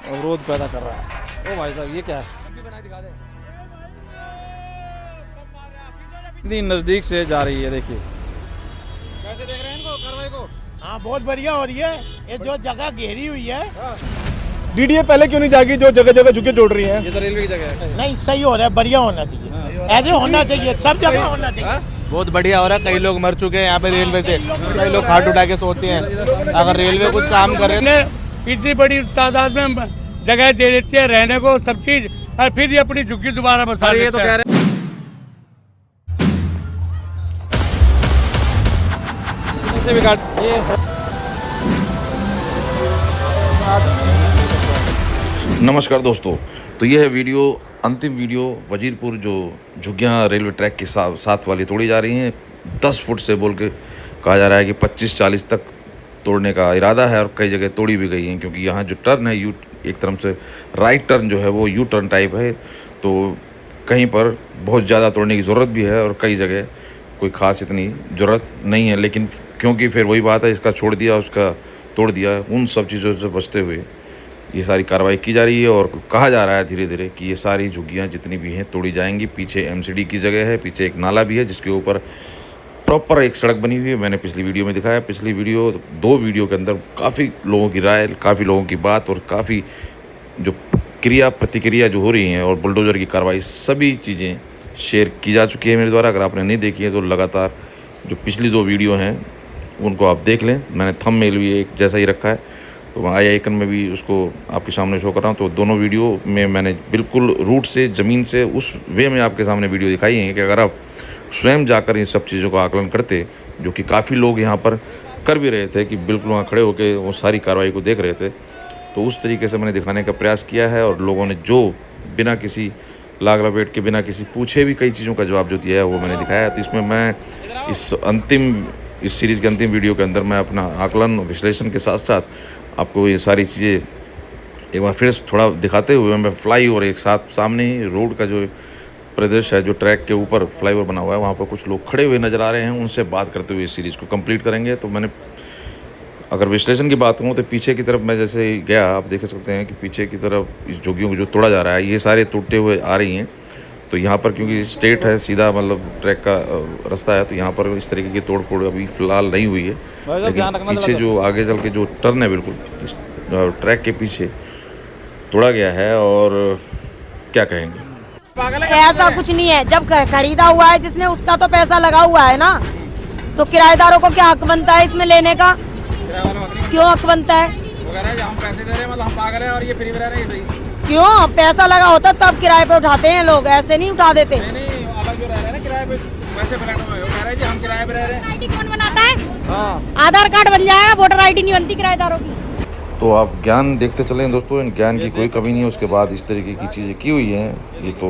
अवरोध पैदा कर रहा है। ओ भाई साहब ये क्या है? इतनी नजदीक से जा रही है, देखिए कैसे देख रहे हैं इनको कार्रवाई को। हाँ बहुत बढ़िया हो रही है। ये जो जगह घेरी हुई है, डीडीए पहले क्यों नहीं जागी जो जगह जगह झुके तोड़ रही है? ये तो रेलवे की जगह है। नहीं सही हो रहा है, बढ़िया होना चाहिए, ऐसे होना चाहिए, सब जगह होना चाहिए। बहुत बढ़िया हो रहा है। कई लोग मर चुके हैं यहाँ पे रेलवे से, कई लोग खाट उठा के सोते हैं। अगर रेलवे कुछ काम कर रहे हैं, इतनी बड़ी तादाद में जगह दे देती है रहने को, सब चीज, और फिर ये अपनी झुग्गी दोबारा बसा ये तो देते कह हैं। रहे से भी काट ये नमस्कार दोस्तों, तो यह है वीडियो, अंतिम वीडियो वजीरपुर जो झुग्गियाँ रेलवे ट्रैक के साथ वाली तोड़ी जा रही हैं। 10 फुट से बोल के कहा जा रहा है कि 25-40 तक तोड़ने का इरादा है और कई जगह तोड़ी भी गई हैं, क्योंकि यहाँ जो टर्न है एक तरफ से राइट टर्न जो है वो यू टर्न टाइप है, तो कहीं पर बहुत ज़्यादा तोड़ने की ज़रूरत भी है और कई जगह कोई ख़ास इतनी ज़रूरत नहीं है। लेकिन क्योंकि फिर वही बात है, इसका छोड़ दिया उसका तोड़ दिया, उन सब चीज़ों से बचते हुए ये सारी कार्रवाई की जा रही है और कहा जा रहा है धीरे धीरे कि ये सारी झुग्गियाँ जितनी भी हैं तोड़ी जाएंगी। पीछे एमसीडी की जगह है, पीछे एक नाला भी है जिसके ऊपर प्रॉपर एक सड़क बनी हुई है। मैंने पिछली वीडियो में दिखाया, पिछली वीडियो 2 वीडियो के अंदर काफ़ी लोगों की राय, काफ़ी लोगों की बात और काफ़ी जो क्रिया प्रतिक्रिया जो हो रही हैं और बुलडोज़र की कार्रवाई, सभी चीज़ें शेयर की जा चुकी है मेरे द्वारा। अगर आपने नहीं देखी है तो लगातार जो पिछली 2 वीडियो हैं उनको आप देख लें। मैंने थंबनेल भी एक जैसा ही रखा है, तो आई आइकन में भी उसको आपके सामने शो कर रहा हूँ। तो दोनों वीडियो में मैंने बिल्कुल रूट से, ज़मीन से उस वे में आपके सामने वीडियो दिखाई है कि अगर आप स्वयं जाकर इन सब चीज़ों का आकलन करते, जो कि काफ़ी लोग यहाँ पर कर भी रहे थे कि बिल्कुल वहाँ खड़े होकर वो सारी कार्रवाई को देख रहे थे, तो उस तरीके से मैंने दिखाने का प्रयास किया है। और लोगों ने जो बिना किसी लाग लपेट के, बिना किसी पूछे भी कई चीज़ों का जवाब जो दिया है वो मैंने दिखाया है। तो इसमें मैं इस सीरीज़ के अंतिम वीडियो के अंदर मैं अपना आकलन विश्लेषण के साथ साथ आपको ये सारी चीज़ें एक बार फिर थोड़ा दिखाते हुए मैं फ्लाई ओवर एक साथ सामने ही रोड का जो परिदृश्य है, जो ट्रैक के ऊपर फ्लाई ओवर बना हुआ है, वहाँ पर कुछ लोग खड़े हुए नज़र आ रहे हैं, उनसे बात करते हुए इस सीरीज़ को कंप्लीट करेंगे। तो मैंने अगर विश्लेषण की बात कहूँ तो पीछे की तरफ मैं जैसे ही गया, आप देख सकते हैं कि पीछे की तरफ इस झुग्गियों को जो तोड़ा जा रहा है, ये सारे टूटते हुए आ रही हैं। तो यहाँ पर क्योंकि स्ट्रेट है, सीधा मतलब ट्रैक का रास्ता है, तो यहाँ पर इस तरीके की तोड़ फोड़ अभी फ़िलहाल नहीं हुई है। लेकिन पीछे जो आगे चल के जो टर्न है बिल्कुल इस ट्रैक के पीछे तोड़ा गया है। और क्या कहेंगे, ऐसा कुछ नहीं है। जब खरीदा हुआ है जिसने, उसका तो पैसा लगा हुआ है ना, तो किराएदारों को क्या हक बनता है इसमें लेने का? क्यों हक बनता है? हम पैसे दे रहे हैं, मतलब हम पागल हैं और ये फ्री में रह रहे हैं। क्यों? पैसा लगा होता तब किराए पे उठाते हैं लोग, ऐसे नहीं उठा देते। नहीं, अलग जो रह रहे हैं ना किराए पे, वैसे फ्लैट में कह रहे हैं जी हम किराए पे रह रहे हैं। आईडी कौन बनाता है? हाँ, आधार कार्ड बन जाएगा, वोटर आईडी नहीं बनती किराएदारों की। तो आप ज्ञान देखते चलें दोस्तों, इन ज्ञान की कोई कमी नहीं है। उसके बाद इस तरीके की चीज़ें की हुई हैं, ये तो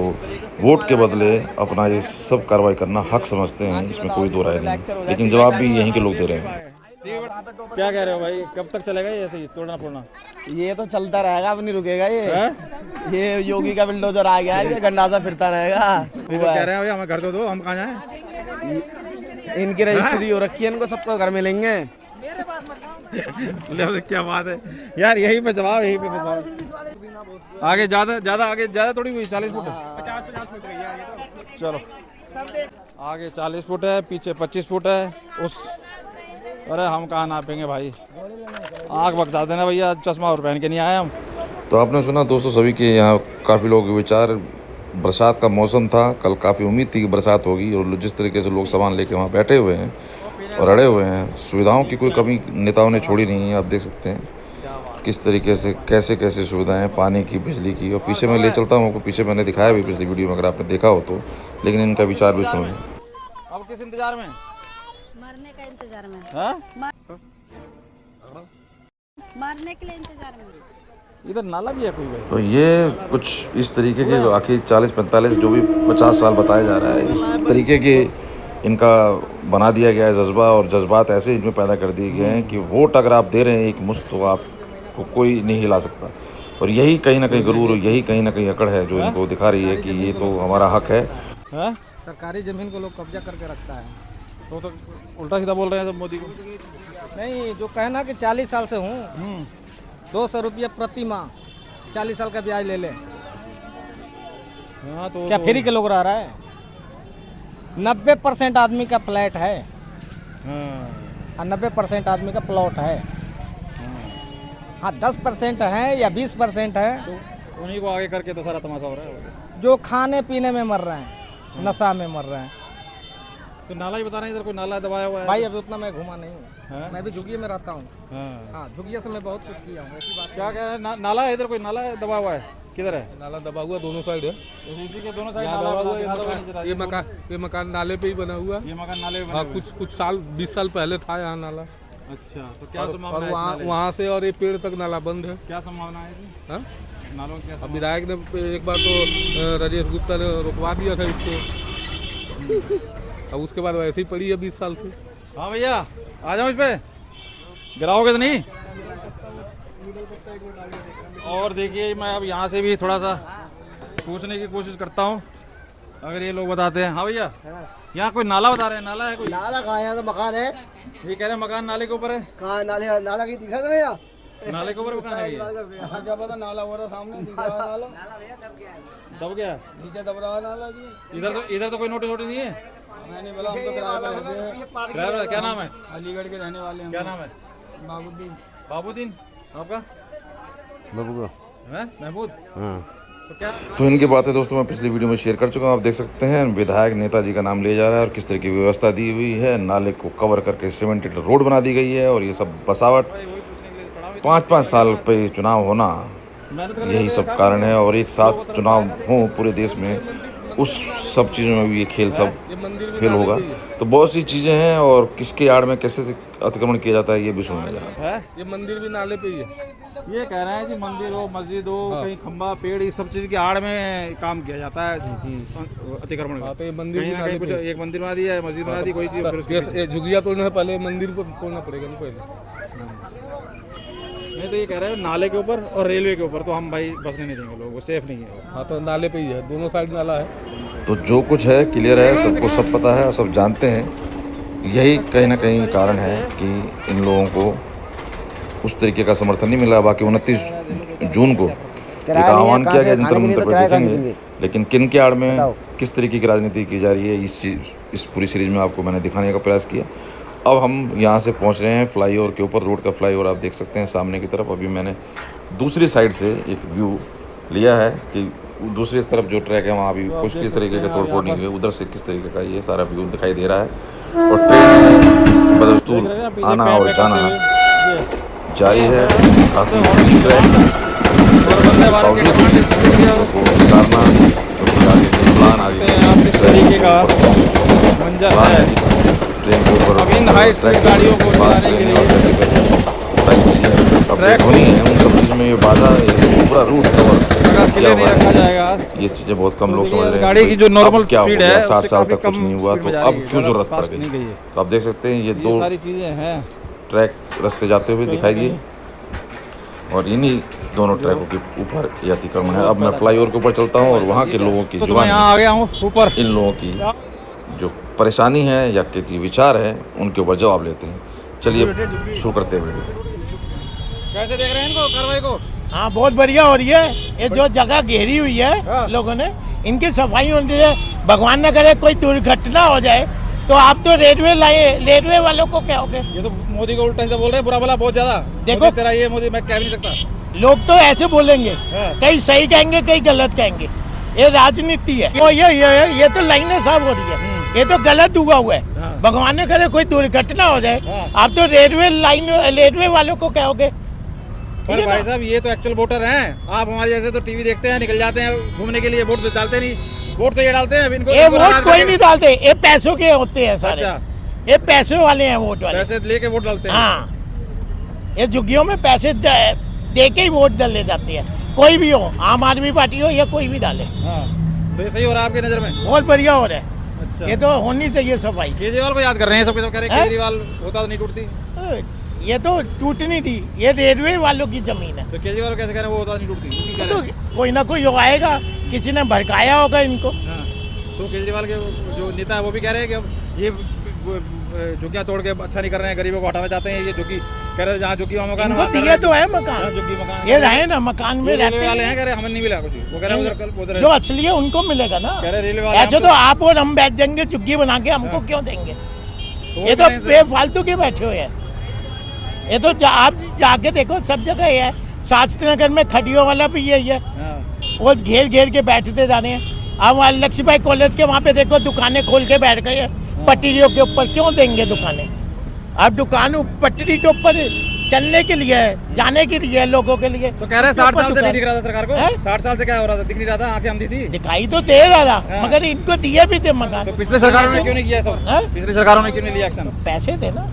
वोट के बदले अपना ये सब कार्रवाई करना हक समझते हैं, इसमें कोई दो राय नहीं। लेकिन जवाब भी यहीं के लोग दे रहे हैं। क्या कह रहे हो भाई, कब तक चलेगा ये ऐसे ही तोड़ना फोड़ना? ये तो चलता रहेगा, अब नहीं रुकेगा ये योगी का बिल्डोजर आ गया है, ये गंडासा फिरता रहेगा। ये तो कह रहे हैं भाई हमें घर तो दो, हम कहाँ जाएं? इनकी रजिस्ट्री हो रखी है, इनको सबको घर मिलेंगे। क्या बात है यार, यहीं पे जवाब, यहीं पे जवाब। आगे ज्यादा थोड़ी हुई, 40 फुट 50 फुट। चलो आगे 40 फुट है, पीछे 25 फुट है। अरे हम कहाँ नापेंगे भाई, आँख बता देना भैया, चश्मा और पहन के नहीं आए हम। तो आपने सुना दोस्तों सभी के यहाँ काफ़ी लोगों के विचार। बरसात का मौसम था, कल काफ़ी उम्मीद थी कि बरसात होगी, और जिस तरीके से लोग सामान लेके वहाँ बैठे हुए हैं और अड़े हुए हैं, सुविधाओं की कोई कमी नेताओं ने छोड़ी नहीं है। आप देख सकते हैं किस तरीके से कैसे कैसे सुविधाएं, पानी की, बिजली की। और पीछे मैं ले चलता हूँ, पीछे मैंने दिखाया भी पिछली वीडियो में, अगर आपने देखा हो तो। लेकिन इनका विचार भी सुनिए। अब किस इंतजार में? मरने का इंतजार में। हाँ? मरने के लिए इंतजार में। इधर नाला भी है कोई भाई? तो ये कुछ इस तरीके के जो आखिर 40-45 जो भी 50 साल बताया जा रहा है, इस तरीके के इनका बना दिया गया है जज्बा, और जज्बात ऐसे इनमें पैदा कर दिए गए हैं कि वोट अगर आप दे रहे हैं एक मुश्त, तो आपको कोई नहीं हिला सकता। और यही कहीं ना कहीं गरूर, यही कहीं ना कहीं अकड़ है जो इनको दिखा रही है कि ये तो हमारा हक है। सरकारी जमीन को लोग कब्जा करके रखता है। तो उल्टा सीधा बोल रहे हैं सब मोदी को। नहीं, जो कहना कि 40 साल से हूँ, 200 रुपया प्रति माह 40 साल का ब्याज ले ले, हाँ तो क्या फ्री के लोग रह रहा है? 90% आदमी का फ्लैट है हाँ, और 90% आदमी का प्लॉट है। हाँ 10% है या 20% है तो उन्हीं को आगे करके तो सारा तमाशा हो रहा है। जो खाने पीने में मर रहे हैं, नशा में मर रहे हैं। तो नाला ही बता रहे हैं, इधर कोई नाला दबाया हुआ है भाई अब उतना मैं घुमा नहीं हूँ, हाँ? मैं भी झुग्गी में रहता हूँ। हाँ। हाँ झुग्गिया से मैं बहुत कुछ किया हूँ, ऐसी बात क्या क्या है नाला है इधर, कोई नाला है दबा हुआ है, किधर है? नाला दबा हुआ दोनों साइड है, इसी के दोनों साइड यहाँ नाला दबा हुआ बना दिया था, है। ये मकान नाले पे ही बना हुआ है। ये मकान नाले में हाँ बने हुए कुछ साल 20 साल पहले था यहाँ नाला। हैं। अच्छा तो क्या और संभावना है इस नाले की? वहाँ से और ये पेड़ तक नाला बंद है। क्या संभावना है इसकी? हाँ? नालों की क्या अब विधायक ने एक बार तो राजेश गुप्ता ने रुकवा दिया था इसको, अब उसके बाद वैसे ही पड़ी है 20 साल से। संभावना? हाँ भैया आ जाओ, इस पे गिराओगे तो नहीं? और देखिए मैं अब यहाँ से भी थोड़ा सा पूछने की कोशिश करता हूँ, अगर ये लोग बताते हैं। हाँ भैया यहाँ कोई नाला बता रहे हैं, नाला है कोई? नाला कहाँ है? तो मकान है। ये कह रहे हैं मकान नाले के ऊपर है। कहाँ नाले? नाला की दिखा था भैया? नाले के ऊपर मकान है ये? क्या पता, नाला हो रहा सामने दिख रहा है। नाला दब गया नीचे दब रहा है नाला जी। इधर तो कोई नोटिस वोटिस नहीं है? मैंने बोला हम तो किराए पे रहते हैं। ड्राइवर क्या नाम है? अलीगढ़ के रहने वाले हैं। क्या नाम है? बाबूद्दीन। बाबूद्दीन। आपका? महमूद। तो क्या तो इनकी बातें दोस्तों मैं पिछली वीडियो में शेयर कर चुका हूँ। आप देख सकते हैं विधायक नेताजी का नाम लिया जा रहा है और किस तरह की व्यवस्था दी हुई है। नाले को कवर करके सीमेंटेड रोड बना दी गई है और ये सब बसावट 5-5 साल पे चुनाव होना, यही सब कारण है। और एक साथ चुनाव हो पूरे देश में, उस सब चीज़ों में भी ये खेल सब फेल होगा। तो बहुत सी चीज़ें हैं और किसके आड़ में कैसे अतिक्रमण किया जाता है ये भी सुनने जा रहा है। ये मंदिर भी नाले पे ही है। ये कह रहे हैं कि मंदिर हो, मस्जिद हो, कहीं खंबा पेड़, ये सब चीज़ की आड़ में काम किया जाता है अतिक्रमण का। तो ये मंदिर कहीं भी ना कहीं नाले कुछ पे एक मंदिर बना दिया है, मस्जिद बना दी, कोई चीज़ फिर उसके पीछे। ये झुगिया तोड़ना है, पहले मंदिर को तोड़ना पड़ेगा ना पहले। नहीं तो ये कह रहे हैं नाले के ऊपर और रेलवे के ऊपर तो हम भाई बसने नहीं देंगे, लोग वो सेफ नहीं है। हाँ तो नाले पे ही है, दोनों साइड नाला है। तो जो कुछ है क्लियर है, सबको सब पता है, सब जानते हैं। यही कहीं ना कहीं कारण है कि इन लोगों को उस तरीके का समर्थन नहीं मिला। बाकी 29 जून को एक आह्वान किया गया, जंतर मंतर पर देखेंगे, लेकिन किन के आड़ में किस तरीके की राजनीति की जा रही है इस पूरी सीरीज में आपको मैंने दिखाने का प्रयास किया। अब हम यहाँ से पहुँच रहे हैं फ्लाईओवर के ऊपर, रोड का फ्लाईओवर आप देख सकते हैं सामने की तरफ। अभी मैंने दूसरी साइड से एक व्यू लिया है कि दूसरी तरफ जो ट्रैक है वहाँ भी कुछ किस तरीके के तोड़ फोड़ नहीं हुए, उधर से किस तरीके का ये सारा व्यू दिखाई दे रहा है। और ट्रेन बदस्तूर आना और जाना जारी है। काफ़ी प्लान आगे तरीके का मंजर है ट्रेन के ऊपर अब इन हाई स्पीड गाड़ियों को चलाने के लिए अपडेट होनी है। उन सब चीज़ में ये बाधा, पूरा रूट कवर किया हुआ नहीं रखा जाएगा। है। ये चीज़ें बहुत कम लोग समझ रहे हैं। गाड़ी की जो नॉर्मल क्या हो स्पीड गया, है 60 साल तक कुछ नहीं हुआ तो अब क्यों जरूरत पड़ नहीं गई? गई है। तो आप देख सकते हैं ये दो सारी चीज़ें हैं, ट्रैक रास्ते जाते हुए दिखाई दिए और इन्हीं दोनों ट्रैकों के ऊपर ये अतिक्रमण है। अब मैं फ्लाईओवर के ऊपर चलता हूँ और वहाँ के लोगों की तो मैं जुबानी, यहाँ आ गया हूँ ऊपर, इन लोगों की जो परेशानी है या के विचार है उनके ऊपर जवाब लेते हैं। चलिए शुरू करते हैं वीडियो। कैसे देख रहे हैं इनको कार्रवाई को? हाँ बहुत बढ़िया हो रही है। ये जो जगह घेरी हुई है लोगों ने, इनकी सफाई होनी चाहिए। भगवान न करे कोई दुर्घटना हो जाए तो आप तो रेलवे वालों को कहोगे। ये तो मोदी को उल्टा से बोल रहे हैं, बुरा भला बहुत ज्यादा। देखो तेरा ये मोदी मैं कह भी नहीं सकता। लोग तो ऐसे बोलेंगे, कहीं सही कहेंगे कहीं गलत कहेंगे, ये राजनीति है। तो ये तो लाइनें साफ हो रही है, ये तो गलत हुआ है। भगवान ने करे कोई दुर्घटना हो जाए आप तो रेलवे वालों को कहोगे। पर भाई साहब ये तो एक्चुअल वोटर हैं, आप हमारे जैसे तो टीवी देखते हैं, निकल जाते हैं घूमने के लिए, वोट डालते नहीं। वोट तो ये डालते हैं इनको, ये वोट कोई नहीं डालते, ये पैसों के होते हैं सारे। अच्छा। ये पैसे वाले हैं वोट वाले, पैसे लेके वोट डालते हैं। हाँ, ये झुग्गियों में पैसे दे के ही वोट डाले जाते हैं। कोई भी हो, आम आदमी पार्टी हो या कोई भी डाले। हाँ। तो ये सही हो रहा है आपकी नजर में? बहुत बढ़िया हो रहा है। अच्छा। ये तो होनी चाहिए सफाई। केजरीवाल को याद कर रहे हैं, सब कह रहे हैं केजरीवाल होता तो नहीं टूटती। ये तो टूटनी थी, ये रेलवे वालों की जमीन है। तो केजरीवाल कैसे कह रहे हैं वो होता नहीं टूटती? तो कोई ना कोई आएगा, किसी ने भड़काया होगा इनको। हाँ। तो केजरीवाल के जो नेता है वो भी कह रहे हैं कि अब ये झुग्गियाँ तोड़ के अच्छा नहीं कर रहे हैं, गरीबों को हटाना चाहते हैं, ये झुग्गी कह रहे जहाँ झुग्गी वहाँ मकान इनको वहाँ दिए तो है जहाँ मकान, झुग्गी मकान ये रहे ना मकान में रेलवे रहते वाले हैं। हैं, कह रहे हमें नहीं मिला कुछ, वो कह रहे उधर कल उधर जो असली है उनको मिलेगा ना। कह रहे रेलवे वाले ऐसे तो आप और हम बैठ जाएंगे झुग्गी बना के, हमको क्यों देंगे? ये तो बेफालतू के बैठे हुए हैं। ये तो आप जाके देखो सब जगह ये है। शास्त्री नगर में खड़ियों वाला भी यही है, वो घेर घेर के बैठते जा रहे हैं। अब वहाँ लक्ष्मीबाई कॉलेज के वहाँ पे देखो दुकानें खोल के बैठ गए हैं पटरियों के ऊपर। क्यों देंगे दुकानें? अब दुकान पटरी के ऊपर चलने के लिए है, जाने के लिए है, लोगों के लिए। तो कह रहे 60 साल से नहीं दिख रहा था सरकार को, हैं? 60 साल से क्या हो रहा था, दिख नहीं रहा था, आंखें अंधी थी। दिखाई तो दे रहा था मगर इनको दिए भी थे मकान। तो पिछले सरकारों ने क्यों नहीं किया सब? हैं? पिछली सरकारों ने क्यों नहीं लिया एक्शन? पैसे थे ना।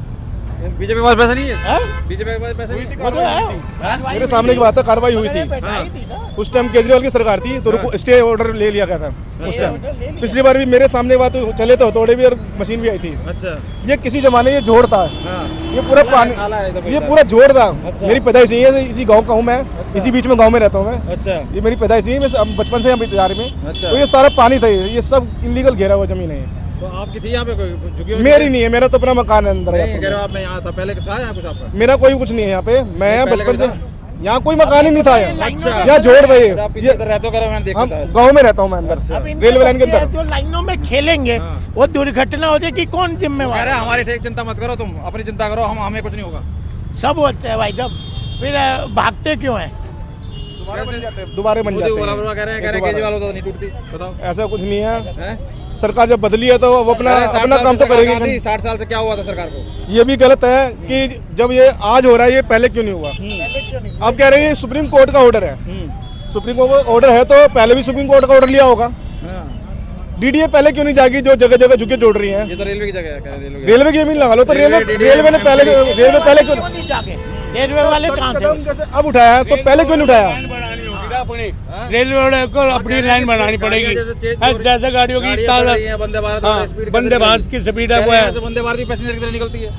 बीजेपी के पास पैसा नहीं है, हैं? बीजेपी के पास पैसा नहीं है। वो तो है। मेरे सामने की बात है, कार्रवाई हुई थी। बैठाई थी ना। उस टाइम केजरीवाल की सरकार थी तो स्टे ऑर्डर ले लिया गया था उस टाइम। पिछली बार भी मेरे सामने बात चले तो हथौड़े भी और मशीन भी आई थी। अच्छा ये किसी जमाने ये जोड़ था, हाँ। ये पूरा नाला है पानी, तो ये पैसा। पूरा जोड़ था। अच्छा। मेरी पैदाइश यही है, इसी गांव का हूँ मैं, इसी बीच में गांव में रहता हूँ मैं। अच्छा ये मेरी पैदाइश यही है, मैं बचपन से यहाँ बिहार में। अच्छा। तो ये सारा पानी था, ये सब इलीगल घेरा हुआ जमीन है। तो आपकी थी यहाँ पे कोई झुग्गी वुग्गी? मेरी नहीं है, मेरा तो अपना मकान है अंदर। नहीं, कह रहे हो आप, मैं यहाँ था पहले, था यहाँ कुछ आपका? मेरा कोई कुछ नहीं है यहाँ पे, मैं यहाँ पहले बचपन से, कभी यहाँ कोई मकान ही नहीं था यहाँ। अच्छा। यहाँ जोड़ था आप पीछे ये इधर रहते हो, कह रहे हो, मैंने देखा हम था। गांव में रहता हूँ मैं अंदर, अब इनको रेलवे लाइन के ये अंदर। जो लाइनों में खेलेंगे वो दुर्घटना हो जाएगी, कौन कह जिम्मेवार रहे है? हमारी ठीक चिंता मत करो, तुम अपनी चिंता करो, हमें कुछ नहीं होगा। सब होते हैं भाई, जब फिर भागते क्यों हैं? दोबारा बन जाते हैं, दोबारा बन मोदी जाते को बोला हैं। कह रहे हैं केजरीवाल होता तो नहीं टूटती, बताओ। ऐसा कुछ नहीं है, हैं? सरकार जब बदली है तो वो अपना कह रहे 60 अपना साल काम से तो सरकार कहाँ करेगी। थी? 60 साल से क्या हुआ था सरकार को? ये भी गलत है कि जब ये आज हो रहा है, ये पहले क्यों नहीं हुआ? आप कह रहे हैं ये सुप्रीम कोर्ट का ऑर्डर है, सुप्रीम कोर्ट का ऑर्डर है तो पहले भी सुप्रीम कोर्ट का ऑर्डर लिया होगा। डीडीए पहले क्यों नहीं जागी जो जगह जगह झुके जोड़ रही है? ये तो रेलवे की जगह है, कह रहे रेलवे की। रेलवे की जमीन लगा लो तो रेलवे ने पहले क्यों क्यों नहीं जागे? रेलवे वाले कहाँ थे? कदम जैसे अब उठाया है तो पहले क्यों नहीं उठाया? बनानी होगी ना अपनी, रेलवे वाले को अपनी लाइन बनानी पड़ेगी। जैसे गाड़ियों की गाड़ियाँ बढ़ रही हैं, वंदे भारत हाँ, स्पीड वंदे भारत की स्पीड है वो है। वंदे भारत की पैसेंजर की तरह निकलती है।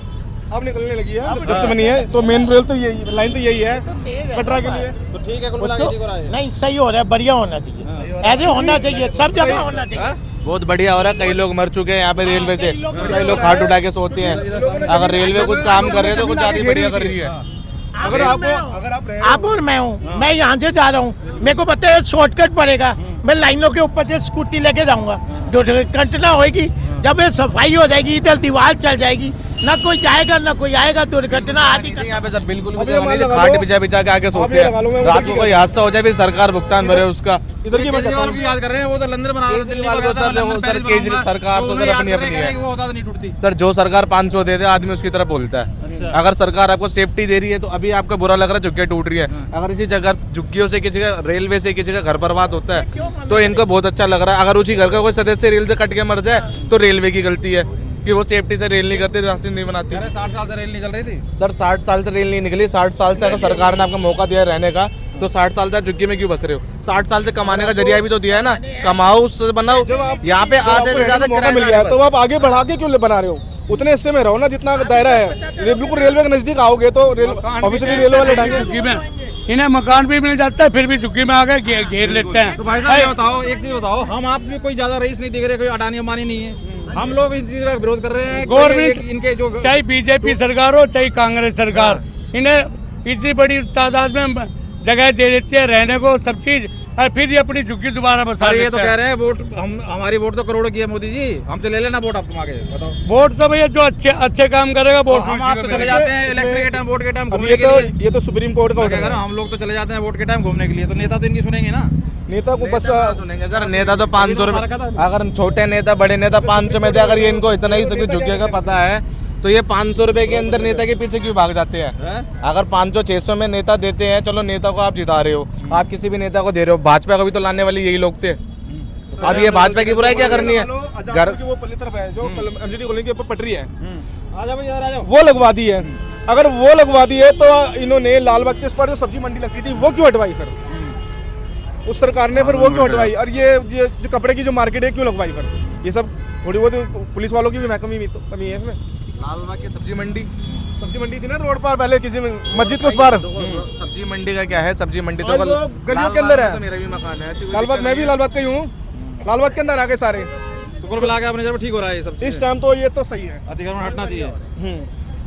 अब निकलने लगी है, जब से बनी है तो मेन रेल तो यही लाइन तो यही है कटरा के लिए। तो ठीक है, कुल मिला के ठीक हो रहा है। नहीं, सही हो रहा है, बढ़िया होना चाहिए, ऐसे होना चाहिए, सब जगह होना चाहिए। बहुत बढ़िया हो रहा है। कई लोग मर चुके हैं यहाँ पे रेलवे से, कई लोग खाट उठा के सोते हैं। अगर रेलवे कुछ काम कर रहे हैं तो कुछ ज़्यादा बढ़िया कर रही है। अगर आप और मैं हूँ, मैं यहाँ से जा रहा हूँ, मेरे को पता है शॉर्टकट पड़ेगा, मैं लाइनों के ऊपर से स्कूटी लेके जाऊंगा, दुर्घटना होगी। जब ये सफाई हो जाएगी, इधर दीवार चल जाएगी, ना कोई जाएगा ना कोई आएगा, दुर्घटना आदि। यहाँ पे सब बिल्कुल अभी मान लो खाट बिछा बिछा के आके सोते लगा लो, हैं। मैं रात को कोई हादसा हो जाए भी सरकार भुगतान भरे उसका। इधर की बात केजरीवाल की याद कर रहे हैं, वो तो लंदन बना रहा था, दिल्ली केजरीवाल बना तो रहा था, sir, London, sir, Paris khejri बनाऊंगा। सरकार तो उन्हें सर याद अपनी कर रहे अपनी हैं है। कि वो होता तो नहीं टूटती। सर जो सरकार 500 दे दे आदमी उसकी तरफ बोलता है। अगर सरकार आपको सेफ्टी दे रही है तो अभी आपको बुरा लग रहा है झुग्गियाँ टूट रही है। अगर इसी जगह झुग्गियों से किसी का, रेलवे से किसी का घर बर्बाद होता है तो इनको बहुत अच्छा लग रहा है। अगर उसी घर का कोई सदस्य रेल से कट के मर जाए तो रेलवे की गलती है कि वो सेफ्टी से रेल नहीं करती, रास्ते नहीं बनाती। 60 साल से रेल नहीं चल रही थी सर 60 साल से रेल नहीं निकली। 60 साल से अगर सरकार ने आपको मौका दिया है रहने का तो 60 साल तक झुग्गी में क्यों बस रहे हो? 60 साल से कमाने का जरिया भी तो दिया है ना, कमाओ उससे बनाओ। यहाँ पे आधे से ज्यादा मौका मिल गया है तो आप आगे बढ़ा के क्यों बना रहे हो? उतने हिस्से में रहो ना जितना दायरा है। बिल्कुल रेलवे के नजदीक आओगे तो ऑफिशियली रेलवे वाले झुग्गी उठाएंगे। में इन्हें मकान भी मिल जाता है, फिर भी झुग्गी में आके घेर लेते हैं। तो भाई साहब ये बताओ, एक चीज बताओ, हम आप में कोई ज्यादा रईस नहीं दिख रहे, कोई अडानी अंबानी नहीं है, हम लोग इस चीज का विरोध कर रहे हैं। गवर्नमेंट इनके जो चाहे बीजेपी सरकार हो चाहे कांग्रेस सरकार, इन्हें इतनी बड़ी तादाद में जगह दे देती है रहने को, सब चीज, और फिर ये अपनी झुग्गी दोबारा बसा अरे ये लेते तो हैं। कह रहे हैं वोट हमारी वोट तो करोड़ों की है मोदी जी, हमसे ले लेना वोट, आप तुम आगे बताओ। वोट तो भैया जो अच्छे काम करेगा वोट हम आप तो चले जाते हैं इलेक्शन के टाइम, वोट के टाइम अब घूमने के लिए। ये तो सुप्रीम कोर्ट का मैं ऑर्डर कह रहा है। हूं, हम लोग तो चले जाते हैं वोट के टाइम घूमने के लिए, तो नेता तो इनकी सुनेंगे ना। नेता को बस सुनेंगे सर। नेता तो 500 रुपए, अगर छोटे नेता बड़े नेता 500 में दे, अगर ये इनको इतना ही सभी झुग्गियों का पता है तो ये 500 रुपए के अंदर नेता के पीछे क्यों भाग जाते हैं? अगर 500-600 में नेता देते हैं, चलो नेता को आप जिता रहे हो, आप किसी भी नेता को दे रहे हो, भाजपा को भी तो लाने वाले यही लोग थे। अब ये भाजपा की बुराई क्या करनी है? घर की वो पल्ली तरफ है जो एमजीडी कॉलोनी के ऊपर पटरी है, आजा भाई, इधर आ जाओ। वो लगवा दी है। अगर वो लगवा दी है तो इन्होंने लालबाग के उस पर जो सब्जी मंडी लगती थी वो क्यों हटवाई? फिर उस सरकार ने फिर वो क्यों हटवाई? और ये जो कपड़े की जो मार्केट है क्यों लगवाई? फिर ये सब थोड़ी बहुत पुलिस वालों की भी कमी है इसमें। लालबाग की सब्जी मंडी थी ना रोड पर, पहले किसी मस्जिद के उस पार। सब्जी मंडी का क्या है? सब्जी मंडी तो और वो गलियों के अंदर है। तो मेरा भी मकान है। ऐसी कोई लालबाग, दिक्कत मैं भी नहीं है। लालबाग का ही हूँ, लालबाग के अंदर आ गए सारे। तो कुल मिला के अपने जब ठीक हो रहा है ये सब इस टाइम तो ये तो सही है। अतिक्रमण हटना चाहिए।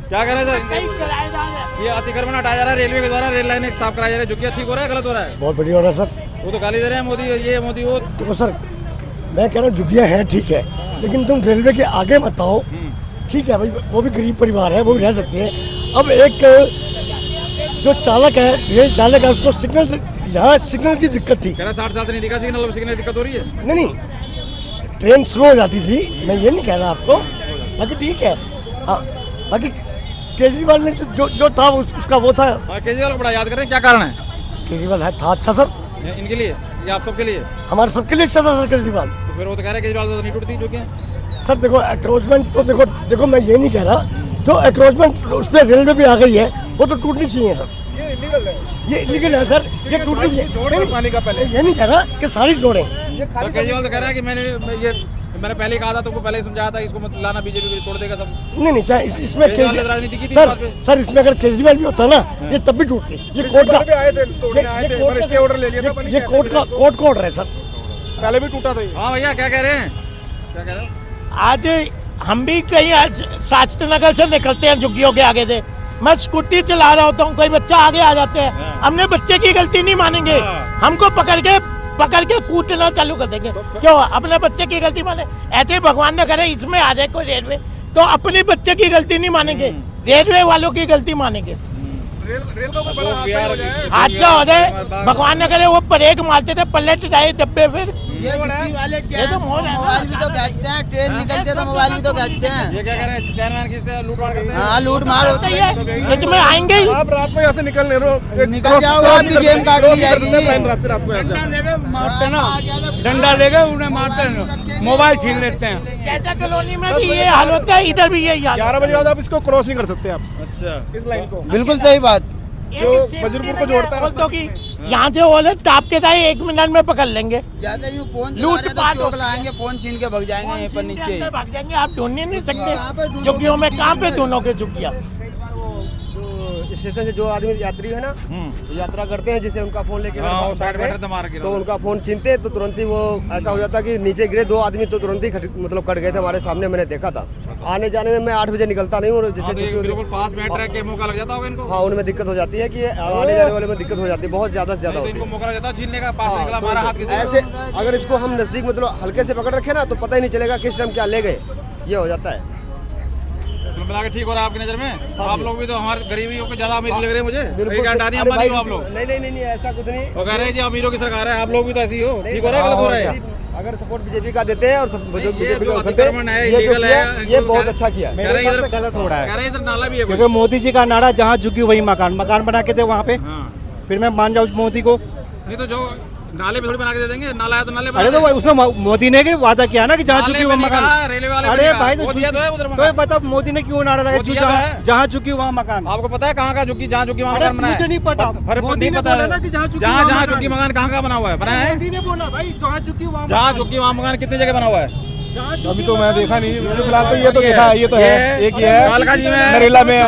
क्या कह रहे हैं कई सर? किराएदार है। ये अतिक्रमण हटाया जा रहा है रेलवे के द्वारा, रेल लाइन साफ कराया जा रहा है, झुग्गियां ठीक हो रहा है गलत हो रहा है? बहुत बढ़िया हो रहा है सर। वो तो गाली दे रहे हैं मोदी ये मोदी वो। देखो सर, मैं कह रहा हूँ झुग्गियाँ हैं ठीक है, लेकिन तुम रेलवे के आगे मत आओ। ठीक है भाई, वो भी गरीब परिवार है, वो भी रह सकते हैं। अब एक जो चालक है, रेल चालक है, उसको सिग्नल, यहाँ सिग्नल की दिक्कत थी। कह रहा 60 साल से नहीं दिखा सिग्नल, सिग्नल दिक्कत हो रही है। नहीं नहीं, ट्रेन स्लो हो जाती थी, मैं ये नहीं कह रहा आपको, बाकी ठीक है। हाँ, बाकी केजरीवाल ने जो था उसका वो था। केजरीवाल को बड़ा याद कर रहे हैं, क्या कारण है? केजरीवाल है था अच्छा सर, इनके लिए या आप सबके लिए? हमारे सबके लिए अच्छा था सर केजरीवाल। तो फिर वो तो कह रहे हैं केजरीवाल तो नहीं टूटती झुग्गियां। सर देखो एक्रोचमेंट तो देखो मैं ये नहीं कह रहा, जो एक्रोचमेंट उस पर रेलवे भी आ गई है वो तो टूटनी चाहिए सर। ये इलीगल है, ये इलीगल है सर, ये टूटनी चाहिए। जोड़ पानी का पहले ये नहीं कह रहा कि सारी जोड़ें। तो केजरीवाल तो कह रहा है कि मैंने पहले ही कहा था, तुमको पहले ही समझाया था, इसको मत लाना, बीजेपी को तोड़ देगा सब। नहीं चाहे इसमें केजरीवाल ने राजनीति की थी इस बात पे। सर इसमें अगर केजरीवाल भी होता ना, ये तब भी टूटती। ये कोर्ट का आए थे, तोड़ने आए थे, पर इससे ऑर्डर ले लिया था। ये कोर्ट का ऑर्डर है सर, पहले भी टूटा था ये। हाँ भैया क्या कह रहे हैं, क्या कह रहे हैं? आज हम भी कहीं आज शास्त्री नगर से निकलते हैं झुग्गियों के आगे से, मैं स्कूटी चला रहा होता हूँ, कोई बच्चा आगे आ जाते हैं, हमने बच्चे की गलती नहीं मानेंगे, हमको पकड़ के कूटना चालू कर देंगे। क्यों अपने बच्चे की गलती माने? ऐसे भगवान ने करे इसमें आ जाए कोई रेलवे, तो अपने बच्चे की गलती नहीं मानेंगे, रेलवे वालों की गलती मानेंगे। रेल का बड़ा हादसा हो जाए, भगवान ने करे वो ब्रेक मारते थे, पलट जाए डब्बे, फिर ये तो मोड़ है। मोबाइल भी तो खींचते हैं, ट्रेन निकलते तो मोबाइल भी तो खींचते हैं। ये क्या कह रहे हैं, चैन वैन खींचते हैं, लूट मार करते हैं? हाँ लूट मार होता है, इसमें आएंगे ही। आप रात को यहाँ से निकल जाओगे, आपकी जेब काट ली जाएगी। रात को यहाँ से मारते ना, डंडा लेके उन्हें मारते हैं, मोबाइल छीन लेते हैं। जैसा कॉलोनी में भी ये हाल होता है, इधर भी यही हाल। 11 बजे बाद आप इसको क्रॉस नहीं कर सकते आप, अच्छा, इस लाइन को। बिल्कुल सही बात। जो वजीरपुर को जोड़ता है दोस्तों की यहाँ से वो टाप के जाए 1 मिनट में पकड़ लेंगे। ज्यादा यूँ फोन लूट पाट चोक लाएंगे, फोन छीन के भाग जाएंगे यहीं पर नीचे। भाग जाएंगे, आप ढूंढ नहीं सकते झुग्गियों में, कहाँ पे दोनों के झुग्गियाँ। स्टेशन से जो आदमी यात्री है ना, यात्रा करते हैं, जैसे उनका फोन लेके तो उनका फोन छीनते तो तुरंत ही वो ऐसा हो जाता कि नीचे गिरे 2 आदमी तो तुरंत ही मतलब कट गए थे हमारे सामने, मैंने देखा था। आने जाने में मैं 8 बजे निकलता नहीं हूँ, जैसे पास में ट्रैक के मौका लग जाता होगा इनको। हाँ, उनमें दिक्कत हो जाती है कि आने जाने वाले में दिक्कत हो जाती है, बहुत ज्यादा से ज्यादा होती है। मौका लग जाता है छीनने का, पास निकला हमारा हाथ किसी ऐसे अगर इसको हम नजदीक मतलब हल्के से पकड़ रखे ना तो पता ही नहीं चलेगा किस टाइम क्या ले गए, ये हो जाता है। मिला के ठीक हो रहा है आपकी नजर में? आप लोग भी तो हमारे गरीबियों को ज्यादा अमीर लग रहे हैं मुझे। बिल्कुल अंडानी अंबानी हो आप लोग? नहीं ऐसा कुछ नहीं। वो कह रहे हैं जी अमीरों की सरकार है, आप लोग भी तो ऐसी ही हो। ठीक हो रहा है, गलत हो रहा है? अगर सपोर्ट बीजेपी का देते हैं और बीजेपी का अतिक्रमण है, इलीगल है, ये बहुत अच्छा किया। मेरे हिसाब से गलत हो रहा है, कह रहे हैं इधर नाला भी है क्योंकि मोदी जी का नारा जहाँ झुकी वही मकान बना के थे वहाँ पे। फिर मैं मान जाऊँ मोदी को, नहीं तो जो नाले पे थोड़ी बना के दे देंगे, नाला है तो नाले अरे तो उसने मोदी ने वादा किया ना कि जहाँ झुकी वहाँ मकान। रेलवे वाले अरे भाई तो बता मोदी ने क्यों नारा लगाया जहाँ झुकी वहाँ मकान? आपको पता है कहाँ का झुकी, जहाँ झुकी वहाँ मकान बना है? मुझे नहीं पता, मोदी ने बताया ना कि जहाँ झुकी मकान कहाँ का बना हुआ है, बनाया है? मोदी ने बोला भाई जहाँ झुकी वहाँ मकान कितनी जगह बना हुआ है? अभी तो मैं देखा नहीं, फिलहाल तो ये तो देखा है, ये तो है, एक ही है कालका जी में, नरेला में,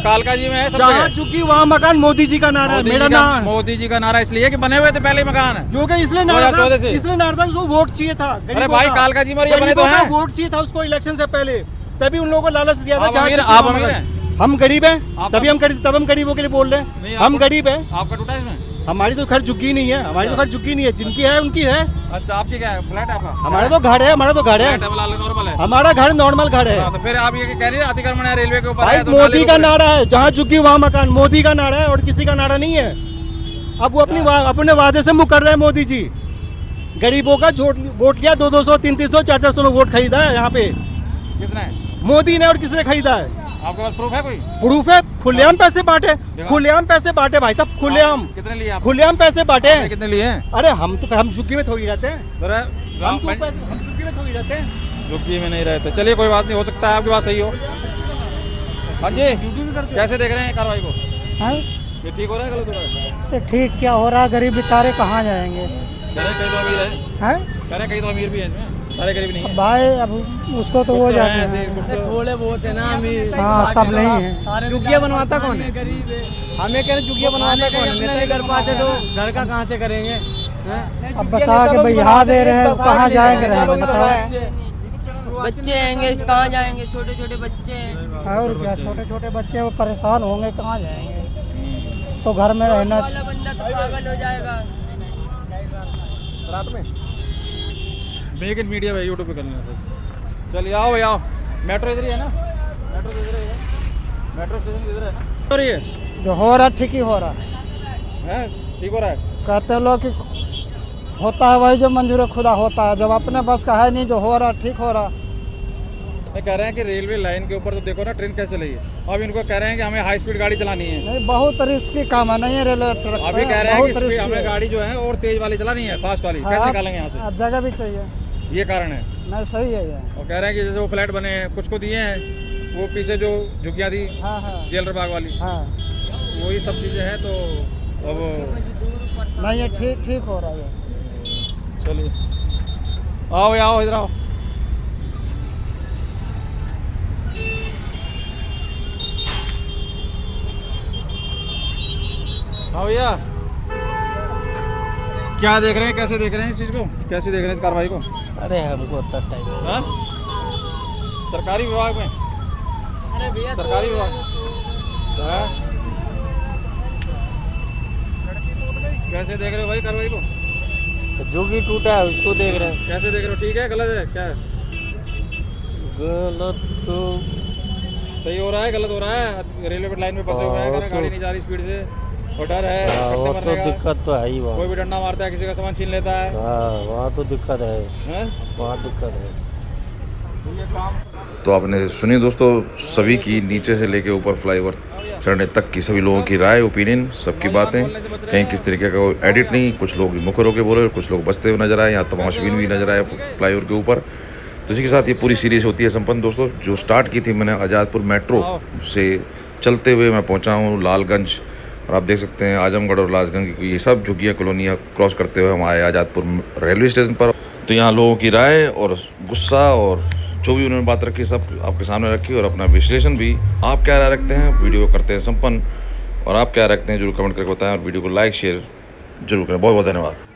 कालका जी में जहाँ झुकी वहाँ मकान। मोदी जी का नारा है, मेरा नाम मोदी जी का नारा इसलिए कि बने हुए थे पहले मकान, क्योंकि इसलिए नारा था उसको वोट चाहिए था। अरे भाई कालका जी में ये बने तो हैं, वोट चाहिए था उसको इलेक्शन से पहले, तभी उन लोगों को लालच दिया था। आप अमीर हैं, हम गरीब हैं, तब हम गरीबों के लिए बोल रहे हैं, हम गरीब हैं। आपका टूटा इसमें? हमारी तो खैर झुग्गी नहीं है, हमारी तो खैर झुग्गी नहीं है, जिनकी है उनकी है। अच्छा, आपकी क्या है, फ्लैट है आपका? हमारा तो घर है, हमारा नॉर्मल है, हमारा घर नॉर्मल घर है। तो फिर आप ये कह रहे हैं अतिक्रमण है रेलवे के ऊपर? भाई मोदी का नारा है, जहाँ झुकी वहाँ मकान, मोदी का नारा है और किसी का नारा नहीं है। अब वो अपने वादे से मुकर रहे हैं मोदी जी। गरीबों का वोट लिया, 200, 300, 400 वोट खरीदा है यहाँ पे। किसने? मोदी ने। और किसने खरीदा है? आपके पास प्रूफ है कोई? प्रूफ है, खुलेआम पैसे बांटे, खुलेआम पैसे बांटे भाई साहब, खुलेआम। कितने लिए आप? खुलेआम पैसे बांटे। कितने लिए? अरे हम झुग्गी में थोड़ी रहते हैं, हम झुग्गी में थोड़ी रहते हैं, झुग्गी में नहीं रहते। चलिए कोई बात नहीं, हो सकता है आपकी बात सही हो। हाँ जी, कैसे देख रहे हैं कार्रवाई को? ये ठीक हो रहा है, गलत हो रहा है? ठीक क्या हो रहा है, गरीब बेचारे कहाँ जाएंगे? कह रहे कई तो अमीर है, कह रहे कई तो अमीर भी है, सारे गरीब नहीं है। भाई अब उसको तो वो जाते हैं, थोड़े बहुत है ना अमीर, हाँ सब नहीं है। झुग्गियाँ बनवाता कौन है? गरीब है, हमें कह रहे झुग्गियाँ बनवाता कौन है? नहीं कर पाते तो घर का कहाँ से करेंगे? अब बता के भाई यहाँ दे रहे हैं, कहाँ जाएंगे? बच्चे आएंगे कहाँ जाएंगे, छोटे छोटे बच्चे हैं। और क्या, छोटे छोटे बच्चे वो परेशान होंगे, कहाँ जाएंगे। तो घर में रहना। वाला बंदा तो पागल हो जाएगा। रात में मेक इन मीडिया भाई यूट्यूब पे करना। चलिए आओ भाई आओ, मेट्रो इधर ही है ना, मेट्रो इधर ही है, मेट्रो स्टेशन इधर है ना। हो रही है जो हो रहा ठीक ही हो रहा है, ठीक हो रहा है। कहते लोग कि होता है वही जो मंजूर खुदा होता है, जब अपने बस का है नहीं, जो हो रहा ठीक हो रहा। मैं कह रहे हैं कि रेलवे लाइन के ऊपर तो देखो ना ट्रेन कैसे चली है। अब इनको कह रहे हैं कि हमें हाई स्पीड गाड़ी चलानी है। नहीं, बहुत रिस्की काम है, नहीं है रेलवे ट्रैक। अभी कह रहे हैं कि हमें गाड़ी जो है और तेज वाली चलानी है, फास्ट वाली। कैसे निकालेंगे यहाँ से? जगह भी चाहिए, ये कारण है। नहीं सही है ये। और कह रहे हैं कि जैसे वो फ्लैट बने हैं, कुछ को दिए हैं, वो पीछे जो झुग्गियाँ दी जेलर बाग वाली, वही सब चीज़ें हैं। तो अब नहीं, ये ठीक हो रहा है। चलिए आओ आओ इधर आओ। हाँ भैया, क्या देख रहे हैं, कैसे देख रहे हैं इस चीज़ को, कैसे देख रहे हैं इस कार्रवाई को? अरे हमको उतना टाइम। हाँ, सरकारी विभाग में, अरे भैया सरकारी विभाग हाँ? कैसे देख रहे हो भाई कार्रवाई को? जोगी टूटा है उसको देख रहे हैं। कैसे देख रहे हो, ठीक है गलत है क्या है? गलत तो सही हो रहा है, गलत हो रहा है? रेलवे पे लाइन में फंसे हुए हैं, गाड़ी नहीं जा रही स्पीड से, और डर है वो तो दिक्कत तो है ही। कोई भी डंडा मारता है, किसी का सामान छीन लेता है। वहाँ तो दिक्कत है, वहाँ दिक्कत है। तो आपने सुनी दोस्तों सभी की, नीचे से लेके ऊपर फ्लाईओवर चढ़ने तक की सभी लोगों की राय, ओपिनियन, सबकी बातें। कहीं किस तरीके का कोई एडिट नहीं, कुछ लोग मुखर होकर बोले, कुछ लोग बचते हुए नजर आए, यहाँ तमाशबीन भी नजर आए फ्लाईओवर के ऊपर। तो इसी के साथ ये पूरी सीरीज होती है संपन्न दोस्तों, जो स्टार्ट की थी मैंने आज़ादपुर मेट्रो से चलते हुए मैं पहुँचा हूँ लालगंज, और आप देख सकते हैं आजमगढ़ और लालगंज की ये सब झुग्गियाँ कॉलोनियाँ क्रॉस करते हुए हम आए आज़ादपुर रेलवे स्टेशन पर। तो यहाँ लोगों की राय और गुस्सा और जो भी उन्होंने बात रखी सब आपके सामने रखी, और अपना विश्लेषण भी। आप क्या राय रखते हैं, वीडियो को करते हैं संपन्न, और आप क्या रखते हैं जरूर कमेंट करके बताएं, और वीडियो को लाइक शेयर जरूर करें। बहुत बहुत धन्यवाद।